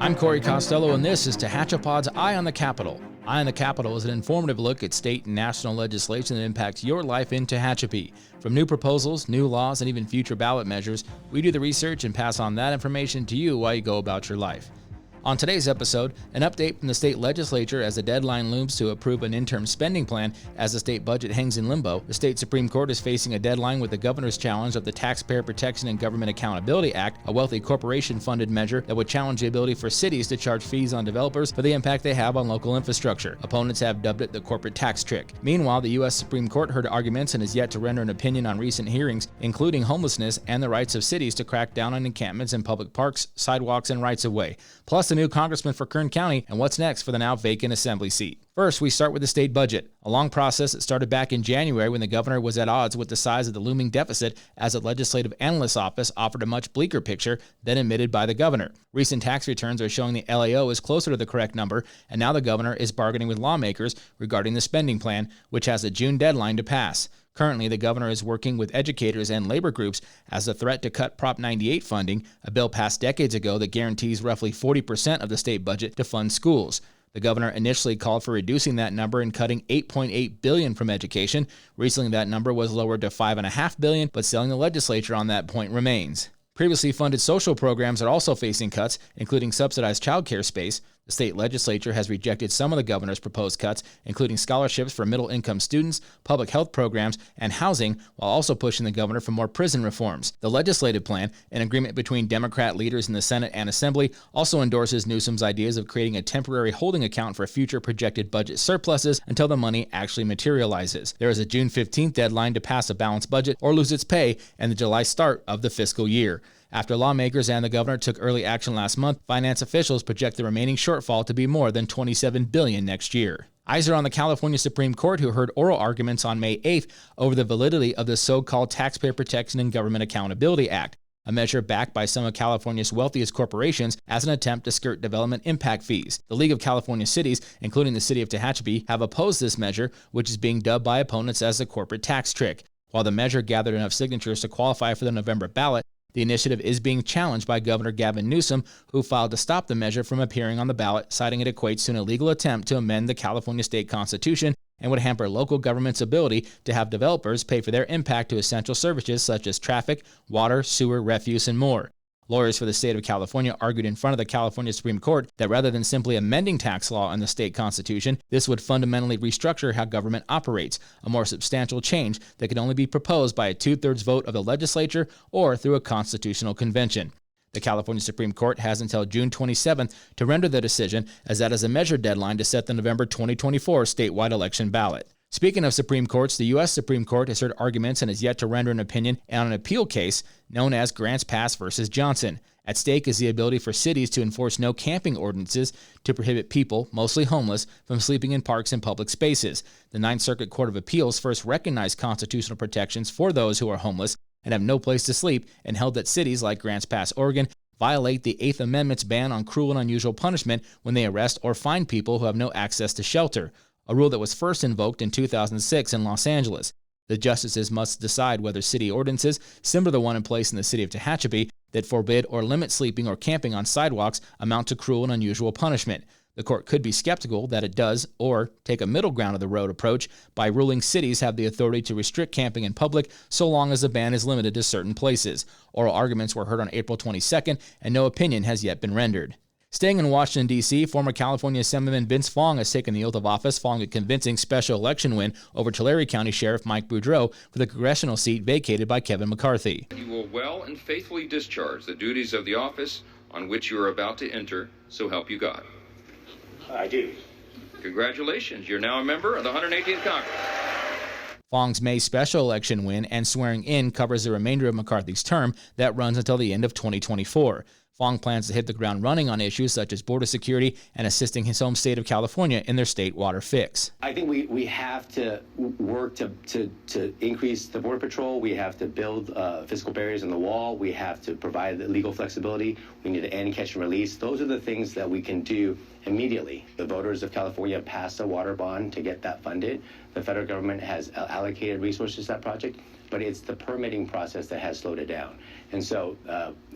I'm Corey Costello, and this is Tehachapod's Eye on the Capitol. Eye on the Capitol is an informative look at state and national legislation that impacts your life in Tehachapi. From new proposals, new laws, and even future ballot measures, we do the research and pass on that information to you while you go about your life. On today's episode, an update from the state legislature as the deadline looms to approve an interim spending plan as the state budget hangs in limbo. The state Supreme Court is facing a deadline with the governor's challenge of the Taxpayer Protection and Government Accountability Act, a wealthy corporation-funded measure that would challenge the ability for cities to charge fees on developers for the impact they have on local infrastructure. Opponents have dubbed it the corporate tax trick. Meanwhile, the U.S. Supreme Court heard arguments and is yet to render an opinion on recent hearings, including homelessness and the rights of cities to crack down on encampments in public parks, sidewalks, and rights-of-way. Plus, the new Congressman for Kern County and what's next for the now vacant assembly seat. First, we start with the state budget, a long process that started back in January when the governor was at odds with the size of the looming deficit as the Legislative Analyst's Office offered a much bleaker picture than admitted by the governor. Recent tax returns are showing the LAO is closer to the correct number, and now the governor is bargaining with lawmakers regarding the spending plan, which has a June deadline to pass. Currently, the governor is working with educators and labor groups as a threat to cut Prop 98 funding, a bill passed decades ago that guarantees roughly 40% of the state budget to fund schools. The governor initially called for reducing that number and cutting $8.8 billion from education. Recently, that number was lowered to $5.5 billion, but selling the legislature on that point remains. Previously funded social programs are also facing cuts, including subsidized child care space. The state legislature has rejected some of the governor's proposed cuts, including scholarships for middle-income students, public health programs, and housing, while also pushing the governor for more prison reforms. The legislative plan, an agreement between Democrat leaders in the Senate and Assembly, also endorses Newsom's ideas of creating a temporary holding account for future projected budget surpluses until the money actually materializes. There is a June 15th deadline to pass a balanced budget or lose its pay, and the July start of the fiscal year. After lawmakers and the governor took early action last month, finance officials project the remaining shortfall to be more than $27 billion next year. Eyes are on the California Supreme Court, who heard oral arguments on May 8th over the validity of the so-called Taxpayer Protection and Government Accountability Act, a measure backed by some of California's wealthiest corporations as an attempt to skirt development impact fees. The League of California Cities, including the city of Tehachapi, have opposed this measure, which is being dubbed by opponents as the corporate tax trick. While the measure gathered enough signatures to qualify for the November ballot, the initiative is being challenged by Governor Gavin Newsom, who filed to stop the measure from appearing on the ballot, citing it equates to an illegal attempt to amend the California state constitution and would hamper local government's ability to have developers pay for their impact to essential services such as traffic, water, sewer, refuse, and more. Lawyers for the state of California argued in front of the California Supreme Court that rather than simply amending tax law in the state constitution, this would fundamentally restructure how government operates, a more substantial change that could only be proposed by a two-thirds vote of the legislature or through a constitutional convention. The California Supreme Court has until June 27th to render the decision, as that is a measured deadline to set the November 2024 statewide election ballot. Speaking of Supreme Courts, the U.S. Supreme Court has heard arguments and has yet to render an opinion on an appeal case known as Grants Pass versus Johnson. At stake is the ability for cities to enforce no camping ordinances to prohibit people, mostly homeless, from sleeping in parks and public spaces. The Ninth Circuit Court of Appeals first recognized constitutional protections for those who are homeless and have no place to sleep, and held that cities like Grants Pass, Oregon, violate the Eighth Amendment's ban on cruel and unusual punishment when they arrest or fine people who have no access to shelter, a rule that was first invoked in 2006 in Los Angeles. The justices must decide whether city ordinances, similar to the one in place in the city of Tehachapi, that forbid or limit sleeping or camping on sidewalks amount to cruel and unusual punishment. The court could be skeptical that it does, or take a middle ground of the road approach by ruling cities have the authority to restrict camping in public so long as the ban is limited to certain places. Oral arguments were heard on April 22nd, and no opinion has yet been rendered. Staying in Washington, D.C., former California Assemblyman Vince Fong has taken the oath of office following a convincing special election win over Tulare County Sheriff Mike Boudreau for the congressional seat vacated by Kevin McCarthy. You will well and faithfully discharge the duties of the office on which you are about to enter, so help you God. I do. Congratulations, you're now a member of the 118th Congress. Fong's May special election win and swearing in covers the remainder of McCarthy's term that runs until the end of 2024. Fong plans to hit the ground running on issues such as border security and assisting his home state of California in their state water fix. I think we have to work to increase the Border Patrol. We have to build physical barriers on the wall. We have to provide legal flexibility. We need to end catch and release. Those are the things that we can do immediately. The voters of California passed a water bond to get that funded. The federal government has allocated resources to that project, but it's the permitting process that has slowed it down. And so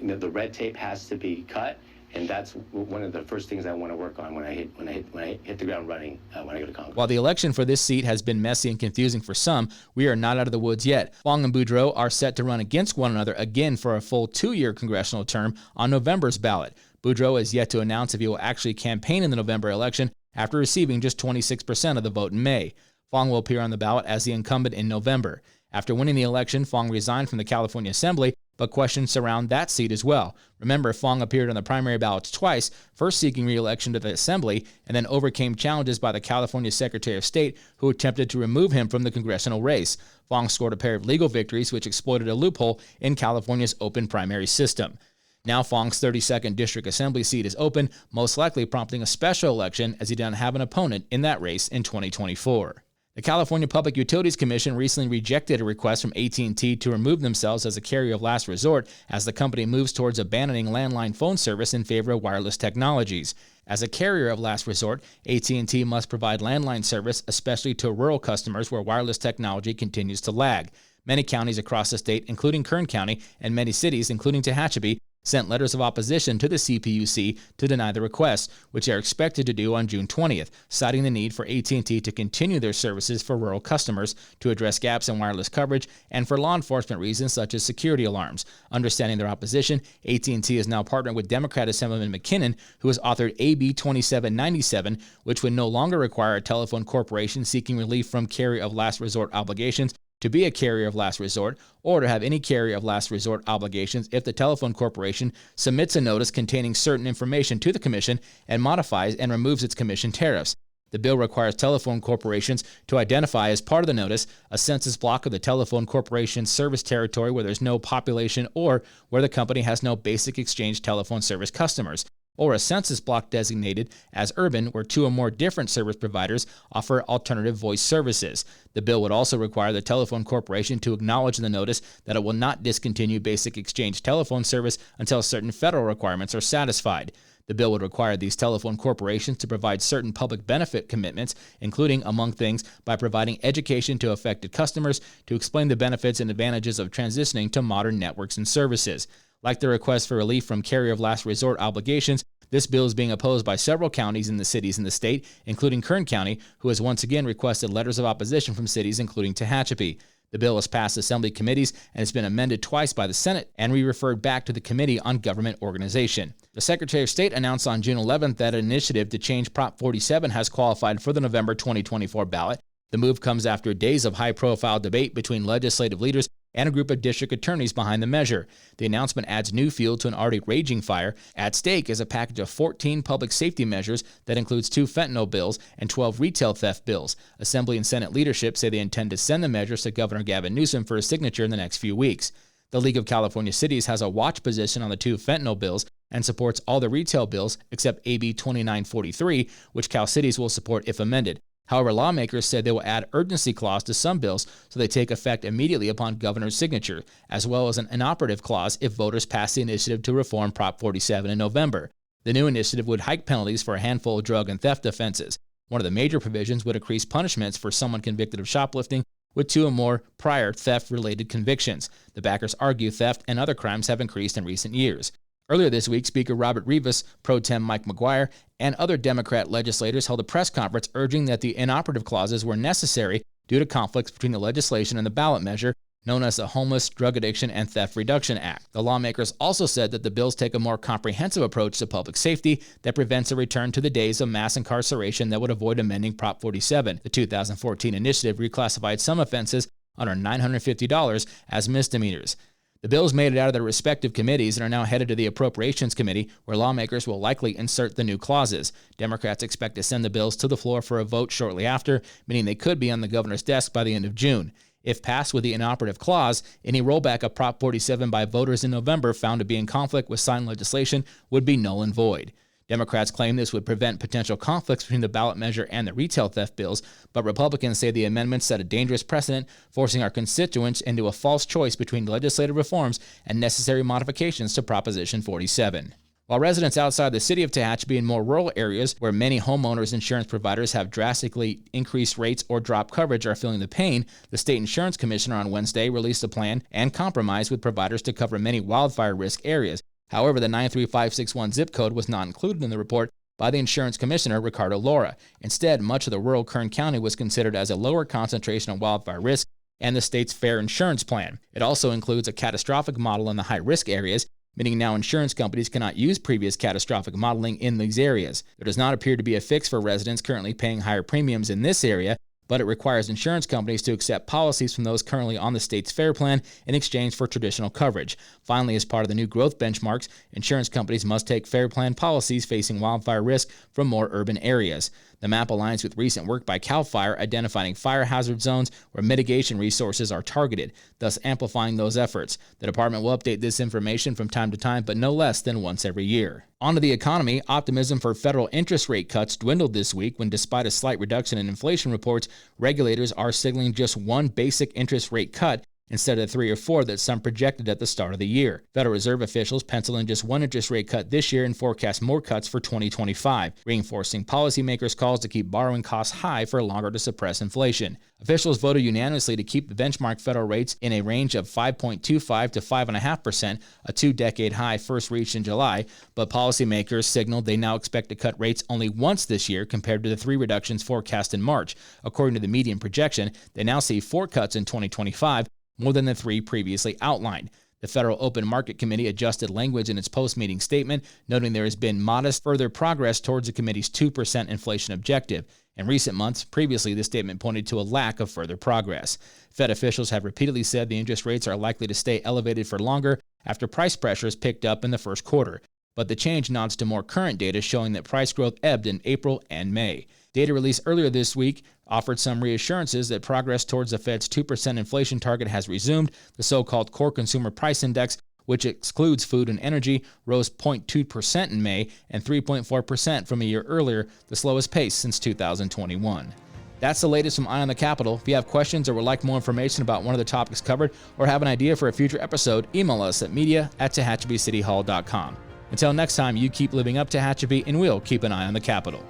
the red tape has to be cut, And that's one of the first things I want to work on when I hit the ground running when I go to Congress. While the election for this seat has been messy and confusing for some, we are not out of the woods yet. Fong and Boudreaux are set to run against one another again for a full 2-year congressional term on November's ballot. Boudreaux is yet to announce if he will actually campaign in the November election after receiving just 26% of the vote in May. Fong will appear on the ballot as the incumbent in November. After winning the election, Fong resigned from the California Assembly, but questions surround that seat as well. Remember, Fong appeared on the primary ballots twice, first seeking re-election to the Assembly, and then overcame challenges by the California Secretary of State, who attempted to remove him from the congressional race. Fong scored a pair of legal victories, which exploited a loophole in California's open primary system. Now Fong's 32nd District Assembly seat is open, most likely prompting a special election as he doesn't have an opponent in that race in 2024. The California Public Utilities Commission recently rejected a request from AT&T to remove themselves as a carrier of last resort as the company moves towards abandoning landline phone service in favor of wireless technologies. As a carrier of last resort, AT&T must provide landline service, especially to rural customers where wireless technology continues to lag. Many counties across the state, including Kern County, and many cities, including Tehachapi, sent letters of opposition to the CPUC to deny the request, which they are expected to do on June 20th, citing the need for AT&T to continue their services for rural customers, to address gaps in wireless coverage, and for law enforcement reasons such as security alarms. Understanding their opposition, AT&T is now partnering with Democrat Assemblyman McKinnon, who has authored AB 2797, which would no longer require a telephone corporation seeking relief from carrier of last resort obligations to be a carrier of last resort, or to have any carrier of last resort obligations if the telephone corporation submits a notice containing certain information to the commission and modifies and removes its commission tariffs. The bill requires telephone corporations to identify as part of the notice a census block of the telephone corporation's service territory where there's no population or where the company has no basic exchange telephone service customers, or a census block designated as urban where 2 or more different service providers offer alternative voice services. The bill would also require the telephone corporation to acknowledge in the notice that it will not discontinue basic exchange telephone service until certain federal requirements are satisfied. The bill would require these telephone corporations to provide certain public benefit commitments, including, among things, by providing education to affected customers to explain the benefits and advantages of transitioning to modern networks and services. Like the request for relief from carrier of last resort obligations, this bill is being opposed by several counties in the cities in the state, including Kern County, who has once again requested letters of opposition from cities including Tehachapi. The bill has passed Assembly committees and has been amended twice by the Senate and re-referred back to the Committee on Government Organization. The Secretary of State announced on June 11th that an initiative to change Prop 47 has qualified for the November 2024 ballot. The move comes after days of high-profile debate between legislative leaders and a group of district attorneys behind the measure. The announcement adds new fuel to an already raging fire. At stake is a package of 14 public safety measures that includes 2 fentanyl bills and 12 retail theft bills. Assembly and Senate leadership say they intend to send the measures to Governor Gavin Newsom for his signature in the next few weeks. The League of California Cities has a watch position on the 2 fentanyl bills and supports all the retail bills except AB 2943, which Cal Cities will support if amended. However, lawmakers said they will add urgency clause to some bills so they take effect immediately upon governor's signature, as well as an inoperative clause if voters pass the initiative to reform Prop 47 in November. The new initiative would hike penalties for a handful of drug and theft offenses. One of the major provisions would increase punishments for someone convicted of shoplifting with 2 or more prior theft-related convictions. The backers argue theft and other crimes have increased in recent years. Earlier this week, Speaker Robert Rivas, Pro Tem Mike McGuire, and other Democrat legislators held a press conference urging that the inoperative clauses were necessary due to conflicts between the legislation and the ballot measure known as the Homeless, Drug Addiction, and Theft Reduction Act. The lawmakers also said that the bills take a more comprehensive approach to public safety that prevents a return to the days of mass incarceration that would avoid amending Prop 47. The 2014 initiative reclassified some offenses under $950 as misdemeanors. The bills made it out of their respective committees and are now headed to the Appropriations Committee, where lawmakers will likely insert the new clauses. Democrats expect to send the bills to the floor for a vote shortly after, meaning they could be on the governor's desk by the end of June. If passed with the inoperative clause, any rollback of Prop 47 by voters in November found to be in conflict with signed legislation would be null and void. Democrats claim this would prevent potential conflicts between the ballot measure and the retail theft bills, but Republicans say the amendments set a dangerous precedent, forcing our constituents into a false choice between legislative reforms and necessary modifications to Proposition 47. While residents outside the city of Tehachapi and more rural areas where many homeowners insurance providers have drastically increased rates or dropped coverage are feeling the pain, the state insurance commissioner on Wednesday released a plan and compromise with providers to cover many wildfire risk areas. However, the 93561 zip code was not included in the report by the insurance commissioner, Ricardo Laura. Instead, much of the rural Kern County was considered as a lower concentration of wildfire risk and the state's fair insurance plan. It also includes a catastrophic model in the high-risk areas, meaning now insurance companies cannot use previous catastrophic modeling in these areas. There does not appear to be a fix for residents currently paying higher premiums in this area, but it requires insurance companies to accept policies from those currently on the state's FAIR plan in exchange for traditional coverage. Finally, as part of the new growth benchmarks, insurance companies must take FAIR plan policies facing wildfire risk from more urban areas. The map aligns with recent work by CAL FIRE identifying fire hazard zones where mitigation resources are targeted, thus amplifying those efforts. The department will update this information from time to time, but no less than once every year. On to the economy, optimism for federal interest rate cuts dwindled this week when, despite a slight reduction in inflation reports, regulators are signaling just one basic interest rate cut instead of 3 or 4 that some projected at the start of the year. Federal Reserve officials pencil in just one interest rate cut this year and forecast more cuts for 2025, reinforcing policymakers' calls to keep borrowing costs high for longer to suppress inflation. Officials voted unanimously to keep the benchmark federal rates in a range of 5.25 to 5.5%, a 2-decade high first reached in July, but policymakers signaled they now expect to cut rates only once this year compared to the 3 reductions forecast in March. According to the median projection, they now see 4 cuts in 2025, more than the 3 previously outlined. The Federal Open Market Committee adjusted language in its post-meeting statement, noting there has been modest further progress towards the committee's 2% inflation objective. In recent months, previously the statement pointed to a lack of further progress. Fed officials have repeatedly said the interest rates are likely to stay elevated for longer after price pressures picked up in the first quarter. But the change nods to more current data showing that price growth ebbed in April and May. Data released earlier this week offered some reassurances that progress towards the Fed's 2% inflation target has resumed. The so-called Core Consumer Price Index, which excludes food and energy, rose 0.2% in May and 3.4% from a year earlier, the slowest pace since 2021. That's the latest from Eye on the Capitol. If you have questions or would like more information about one of the topics covered or have an idea for a future episode, email us at media@TehachapiCityHall.com. Until next time, you keep living up Tehachapi, and we'll keep an eye on the Capitol.